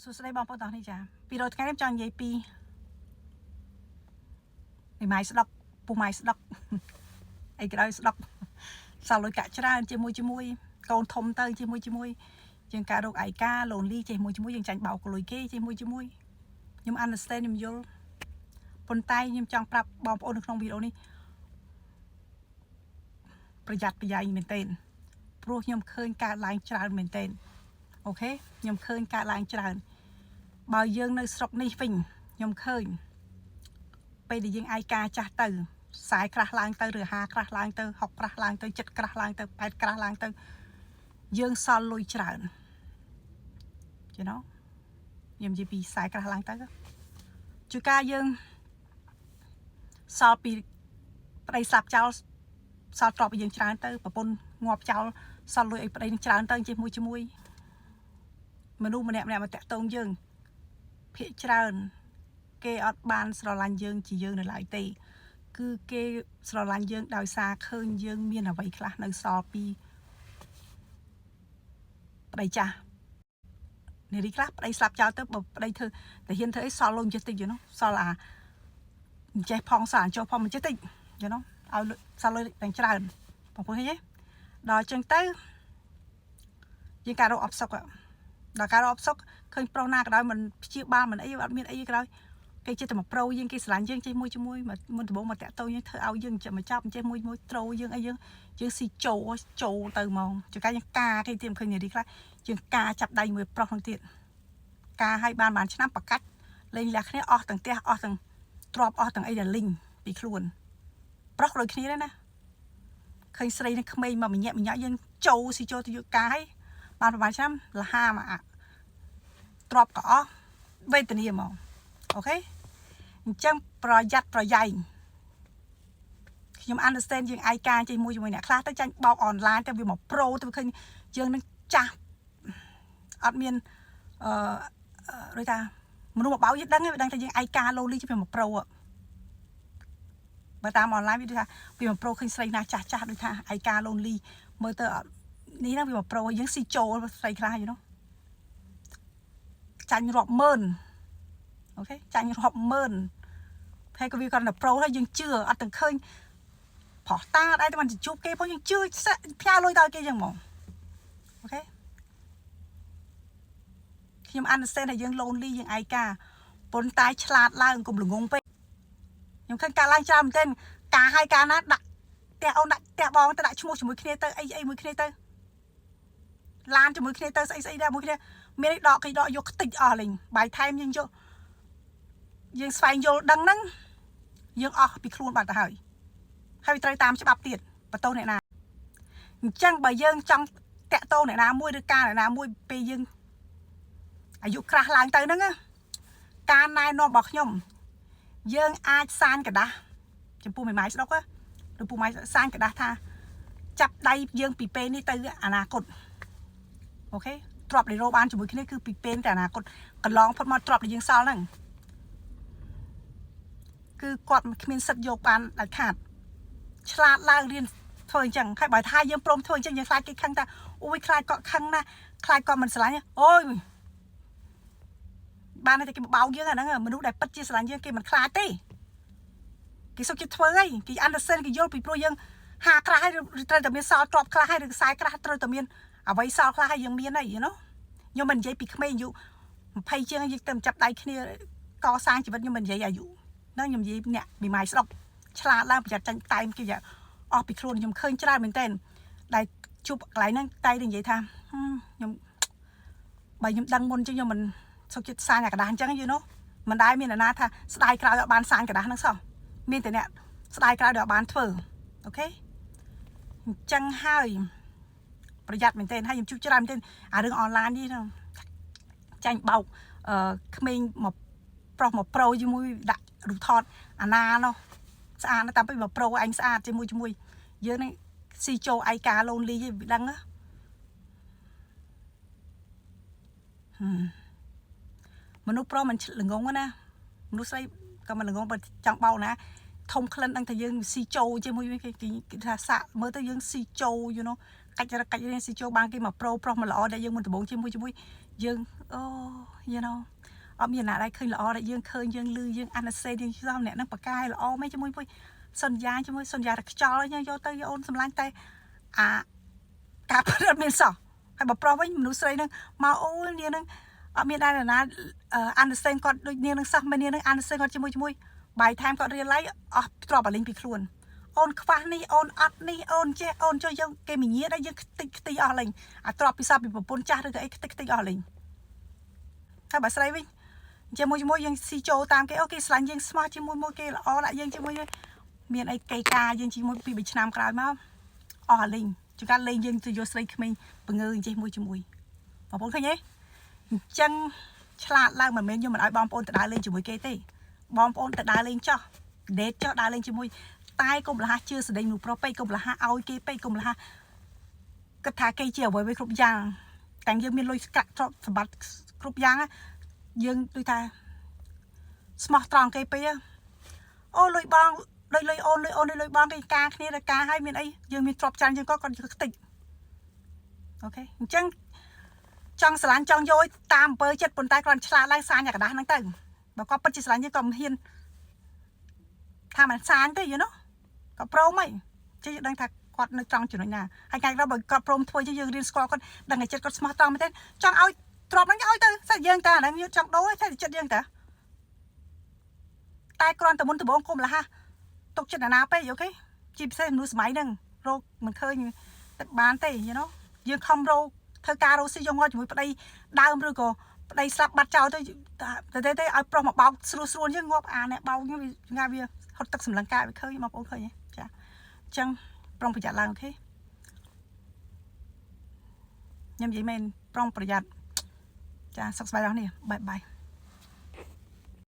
សួស្តីបងប្អូនទាំងនេះចាពីរយថ្ងៃនេះចង់និយាយពីម៉ាយស្ដុកពុះម៉ាយស្ដុកអីក្រោយស្ដុកសល់លុយកាក់ច្រើនជាមួយកូនធំទៅជាមួយជាងការរកឯកាលូនលីជាមួយយើងចាញ់បោកលុយគេជាមួយខ្ញុំ understand ខ្ញុំយល់ប៉ុន្តែខ្ញុំចង់ប្រាប់បងប្អូននៅក្នុងវីដេអូនេះប្រយ័ត្នប្រយែងមែនទែនព្រោះខ្ញុំឃើញការឡើងច្រើនមែនទែនអូខេខ្ញុំឃើញការឡើងច្រើនបើយើងនៅស្រុកនេះវិញខ្ញុំឃើញពេលដែលយើងឯកាចាស់ទៅខ្សែក្រាស់ឡើងទៅឬ50ក្រាស់ឡើងទៅ60ក្រាស់ឡើងទៅ70ក្រាស់ឡើងទៅ80ក្រាស់ឡើងទៅយើងសល់លុយច្រើន you know ខ្ញុំនិយាយពីខ្សែក្រាស់ឡើងទៅជួនកាលយើងសល់ពីប្តីស្លាប់ចោលសល់ទ្រព្យយើងច្រើនទៅប្រពន្ធងាប់ចោលសល់លុយឲ្យប្តីនឹងច្រើនទៅជាមួយមនុស្សម្នាក់មកតាក់ទងយើងភាគច្រើនគេអត់បានស្រឡាញ់យើងជាយើងនៅឡើយទេគឺគេស្រឡាញ់យើងដោយសារឃើញយើងមានអ្វីខ្លះនៅសល់ពីប្តីចាស់នារីខ្លះប្តីស្លាប់ចោលទៅបើប្តីធ្វើតែហ៊ានធ្វើអីសល់លុយចេះតិចយល់សល់ចេះផងសល់ចុះផងមិនចេះតិចយល់ឲ្យសល់លុយទាំងច្រើនបងប្អូនឃើញទេដល់អញ្ចឹងទៅយើងការរកអបសុកដល់ការរកអបសុកឃើញប្រុសណាក៏ដោយមិនព្យាបាលមិនអីអត់មានអីក៏ដោយគេចិត្តតែមកប្រូយើងគេស្រឡាញ់យើងជាមួយមុនដំបូងមកតាក់ទងយើងធ្វើឲ្យយើងចាំមកចាប់ចេះមួយត្រូយើងអីយើងស៊ីចូលទៅហ្មងជួនកាលយើងការគេទៀតឃើញនារីខ្លះយើងការចាប់ដៃមួយប្រុសនឹងទៀតការឲ្យបានឆ្នាំប្រកាច់លេងលះគ្នាអស់ទាំងផ្ទះអស់ទាំងទ្របអស់ទាំងអីដែលលីងពីខ្លួនប្រុសដូចគ្នាដែរណាឃើញស្រីនឹងក្មេងមកម្ញាក់យើងស៊ីចូលទៅយកការឲ្យបានប្រហែលឆ្នាំលហាមកទ្របក៏អស់វេទនាហ្មងអូខេអញ្ចឹងប្រយ័ត្នប្រយែងខ្ញុំ understand យើងឯកាជាមួយអ្នកខ្លះទៅចាញ់បោកអនឡាញទៅវាមកប្រូទៅឃើញយើងនឹងចាស់អត់មានដូចថាមនុស្សមកបោកយើងដឹងថាយើងឯកាឡូលីជាវាមកប្រូបើតាមអនឡាញវាថាវាមកប្រូឃើញស្រីណាចាស់ដូចថាឯកាឡូលីមើលទៅនេះហ្នឹងវាមកប្រូយើងស៊ីចូលស្រីខ្លះយល់ចាញ់រាប់ម៉ឺនអូខេចាញ់រាប់ម៉ឺនហើយក៏វាគាត់ទៅប្រូហើយយើងជឿអត់ទាំងឃើញប្រុសតាដែរតែមិនជួបគេផងយើងជឿផ្ញើលុយដល់គេចឹងហ្មងអូខេខ្ញុំ understand ថាយើង lonely យើងឯកាប៉ុន្តែឆ្លាតឡើងកុំល្ងងពេកខ្ញុំឃើញការឡើងច្រើនមែនទែនការឲ្យការណាដាក់ផ្ទះអូនដាក់ផ្ទះបងទៅដាក់ឈ្មោះជាមួយគ្នាទៅអីមួយគ្នាទៅឡានជាមួយគ្នាទៅស្អីដែរមួយគ្នាមានដកគេដកយកខ្ទេចអស់លេងបាយថែមយើងយកយើងស្វែងយល់ដឹងហ្នឹងយើងអស់ពីខ្លួនបាត់ទៅហើយត្រូវតាមច្បាប់ទៀតបន្ទោសអ្នកណាអញ្ចឹងបើយើងចង់តាក់ទងអ្នកណាមួយឬការអ្នកណាមួយពេលយើងអាយុក្រាស់ឡើងទៅហ្នឹងការណែនាំរបស់ខ្ញុំយើងអាចសាញกระดาษចំពោះម៉ាយស្ដុកឬពូម៉ាយសាញกระดาษថាចាប់ដៃយើងពីពេលនេះទៅអនាគតអូខេទ្របដែលរកបានជាមួយគ្នាគឺពីពេលតែអនាគតកន្លងផុតមកទ្របដែលយើងសល់ហ្នឹងគឺគាត់គ្មានសិទ្ធិយកបានដាច់ខាតឆ្លាតឡើងរៀនធ្វើអញ្ចឹងហើយបើថាយើងព្រមធ្វើអញ្ចឹងយើងខ្លាចគេខឹងថាអូយខ្លាចគាត់ខឹងណាខ្លាចគាត់មិនស្រឡាញ់អូយបានតែគេបោកយើងអាហ្នឹងមនុស្សដែលពិតជាស្រឡាញ់យើងគេមិនខ្លាចទេគេសុខចិត្តធ្វើហើយគេ understand គេយល់ពីព្រោះយើង50ក្រាស់ហើយត្រូវតែមានសល់ទ្របខ្លះហើយឬខ្សែក្រាស់ត្រូវតែមានអ្វីសល់ខ្លះហើយយើងមានហើយខ្ញុំមិននិយាយពីក្មេងអាយុ20ជាងយើងទៅចាប់ដៃគ្នាកសាងជីវិតខ្ញុំមិននិយាយអាយុហ្នឹងខ្ញុំនិយាយអ្នកមីម៉ាយស្ដុកឆ្លាតឡើងប្រយ័ត្នចាញ់តែមគេអស់ពីខ្លួនខ្ញុំឃើញច្រើនមែនទែនដែលជួបកន្លែងហ្នឹងតែនិយាយថាខ្ញុំបើខ្ញុំដឹងមុនចឹងខ្ញុំមិនសុខចិត្តសាញអាกระดาษអញ្ចឹងមិនដែរមានអ្នកណាថាស្ដាយក្រោយអត់បានសាញกระดาษហ្នឹងសោះមានតែអ្នកស្ដាយក្រោយដែលអត់បានធ្វើអូខេអញ្ចឹងហើយប្រយ័ត្នមែនទែនហើយខ្ញុំជួបច្រើនមែនទែនអារឿងអនឡាញនេះចាញ់បោកក្មេងមកប្រុសមកប្រូជាមួយដាក់រូបថតអាណានោះស្អាតតែពេលមកប្រូអញស្អាតជាមួយយើងនេះស៊ីចូលឯកាឡូនលីឯងដឹងមនុស្សប្រុសមិនល្ងងណាមនុស្សស្រីក៏មិនល្ងងបើចង់បោកណាធំក្លិនដឹងថាយើងស៊ីចូលជាមួយគេថាសាក់មើលទៅយើងស៊ីចូលកាច់រៀនស៊ីចូលបានគេមកប្រូប្រុសមកល្អដែលយើងមិនដំបងជាមួយ dương you know ở miền nào đây khơi là ở dương khơi dương lư dương ăn xe dương sao nè nó bạc cai là mấy cho môi sân giá cho nhau vô tới ôn xâm lanh tay cặp rất miền sọ hay bảo pro với mình nuôi nâng mà ôi nè nâng ở miền đây là na ăn xe còn đôi nè nâng sao mà nè nâng ăn xe còn cho môi bài tham còn riêng lấy trò bảo linh bị luôn ôn khoa ni ôn ắt ni ôn che ôn cho dân cái mình nhớ đây dân tích ở linh trò bị sao bị một bốn cha được cái tích ở linh các bạn say với cho môi dân si châu tam cái ok sẵn dân smart cho môi cái là lại dân cho môi miền ấy cây ca dân chỉ môi bị nam cài mà linh chúng ta lên dân từ vô say mình bằng người chỉ môi mà bốn thôi nhé chân lạ lang mà mình nhưng mà nói bom ôn từ đá lên chỉ môi cây tê bom ôn từ đá lên cho để cho đá lên chỉ môi tai cũng là chưa sử dụng pro pay cũng là ha ao cây pay cũng là cái thà cây chiều với cục giang cảnh dương miền lôi cắt cho sập bát cục giang á dương tôi thà smart tròn cây pay ô lôi bong lôi bong cái ca kia là ca hai miền ấy dương miền trọc tràn dương có còn tịnh ok chân trong sàn trong dối tam bơi chết bồn tay còn xa lại xa nhà cả đá năng tầng và có bất chỉ sàn như còn hiền tham ăn sáng thế you know có pro mày chứ đang thật quạtនៅtrong chuyện nhà hay ngày đó bởi có pro thôi chứ dương riêng score con đang ngày chết con smart trong thế trong ao trộm nó ao tư sao dương ta đang như trong đối thế thì chết dương ta tay con từ muốn từ bốn cùng là ha tục chuyện là nào pe ok chim xem nuôi máy nâng rô mình khơi như bán tê you know dương không rô thơ ca rô si dùng ngồi chúng đây đau rồi cô đây sắp bắt cháu thôi thế ai pro một bao sưu chứ ngọc nè bao như nga bia họ tắc sầm lăng cài với khơi mà khơi nhé chăng prongประหยัด là ok nhầm vậy men prong ประหยัด sắc bài đó nè bye bye